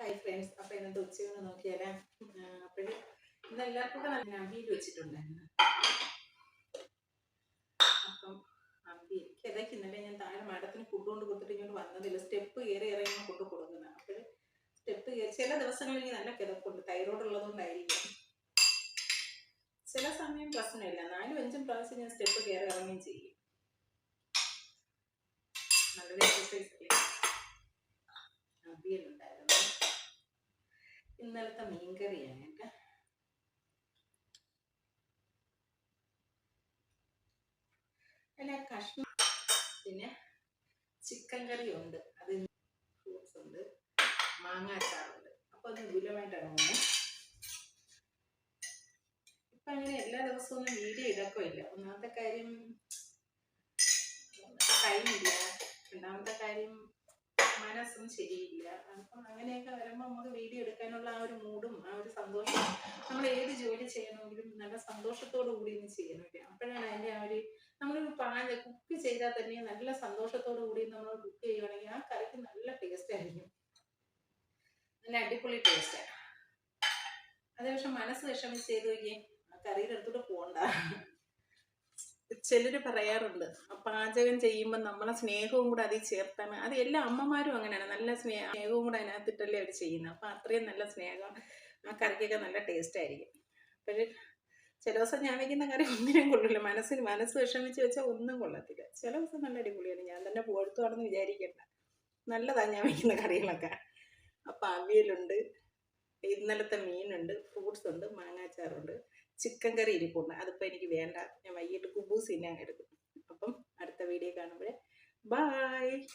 Hi friends, അപ്പോൾ ഇന്നത്തെ ഉച്ചയൂണ് നോക്കിയാലേ. അപ്പോൾ ഇന്ന് എല്ലാവർക്കും കൂടെ നല്ല അമ്പിയിൽ വെച്ചിട്ടുണ്ടായിരുന്നു. അപ്പം അമ്പി കിതയ്ക്ക് ഇന്നലെ ഞാൻ താഴെ മാഡത്തിന് ഫുഡ് കൊണ്ട് കൊടുത്തിട്ട് ഇങ്ങോട്ട് വന്നതില്ല. സ്റ്റെപ്പ് കയറി ഇറങ്ങി കൊണ്ട് കൊടുക്കുന്നത്. അപ്പോൾ സ്റ്റെപ്പ് കയറി ചില ദിവസങ്ങളിൽ നല്ല കിതപ്പുണ്ട്, തൈറോയ്ഡ് ഉള്ളതുകൊണ്ടായിരിക്കും. ചില സമയം പ്രശ്നമില്ല, 4-5 പ്രാവശ്യം ഞാൻ സ്റ്റെപ്പ് കയറി ഇറങ്ങുകയും ചെയ്യും. നല്ലൊരു എക്സസൈസ് അല്ലേ. അമ്പിയിലുണ്ടായിരുന്നു. ഇന്നലത്തെ മീൻകറിയാണ് കേട്ടോ. അല്ല, കഷ്ണം, പിന്നെ ചിക്കൻ കറി ഉണ്ട്, അത് ഫ്രൂട്ട്സ് ഉണ്ട്, മാങ്ങാച്ചാറുണ്ട്. അപ്പോൾ അത് വിപുലമായിട്ടാണ് പോകുന്നത്. ഇപ്പം അങ്ങനെ എല്ലാ ദിവസവും ഒന്നും വീഡിയോ ഇടക്കില്ല. ഒന്നാമത്തെ കാര്യം ടൈമില്ല, രണ്ടാമത്തെ കാര്യം മനസ്സും ശരിയില്ല. അപ്പം അങ്ങനെയൊക്കെ വരുമ്പോൾ നമുക്ക് വീഡിയോ എടുക്കാനുള്ള ആ ഒരു മൂഡും ആ ഒരു സന്തോഷം, നമ്മൾ ഏത് ജോലി ചെയ്യണമെങ്കിലും നല്ല സന്തോഷത്തോടു കൂടി ഒന്ന് ചെയ്യണമല്ലേ. അപ്പോഴാണ് അതിൻ്റെ ആ ഒരു, നമ്മളൊരു കുക്ക് ചെയ്താൽ തന്നെ നല്ല സന്തോഷത്തോടു കൂടി നമ്മൾ കുക്ക് ചെയ്യുകയാണെങ്കിൽ ആ കറിക്ക് നല്ല ടേസ്റ്റ് ആയിരിക്കും, നല്ല അടിപൊളി ടേസ്റ്റാണ്. അതേ പക്ഷെ മനസ്സ് വിഷമിച്ച് ചെയ്ത് നോക്കിയേ, ആ കറിയുടെ അടുത്തോട്ട് പോകണ്ട. ചിലർ പറയാറുണ്ട്, പാചകം ചെയ്യുമ്പോൾ നമ്മളെ സ്നേഹവും കൂടെ അതിൽ ചേർത്താണ്. അത് എല്ലാ അമ്മമാരും അങ്ങനെയാണ്, നല്ല സ്നേഹവും കൂടെ അതിനകത്തിട്ടല്ലേ അവർ ചെയ്യുന്നത്. അപ്പം അത്രയും നല്ല സ്നേഹം, ആ കറിക്കൊക്കെ നല്ല ടേസ്റ്റ് ആയിരിക്കും. അപ്പോൾ ചില ദിവസം ഞാൻ വയ്ക്കുന്ന കറി ഒന്നിനും കൊള്ളില്ല, മനസ്സ് വിഷമിച്ച് വെച്ചാൽ ഒന്നും കൊള്ളത്തില്ല. ചില ദിവസം നല്ല അടിപൊളിയാണ്, ഞാൻ തന്നെ പുകഴ്ത്തുവാണെന്ന് വിചാരിക്കണ്ട, നല്ലതാണ് ഞാൻ വയ്ക്കുന്ന കറികളൊക്കെ. അപ്പം അവിയലുണ്ട്, ഇന്നലത്തെ മീനുണ്ട്, ഫ്രൂട്ട്സ് ഉണ്ട്, മാങ്ങാച്ചാറുണ്ട്, ചിക്കൻ കറി ഇരിപ്പുണ്ട്. അതിപ്പോൾ എനിക്ക് വേണ്ട, ഞാൻ വൈകിട്ട് കുബൂസ് തിന്നാൻ എടുക്കും. അപ്പം അടുത്ത വീഡിയോ കാണുമ്പോൾ ബൈ.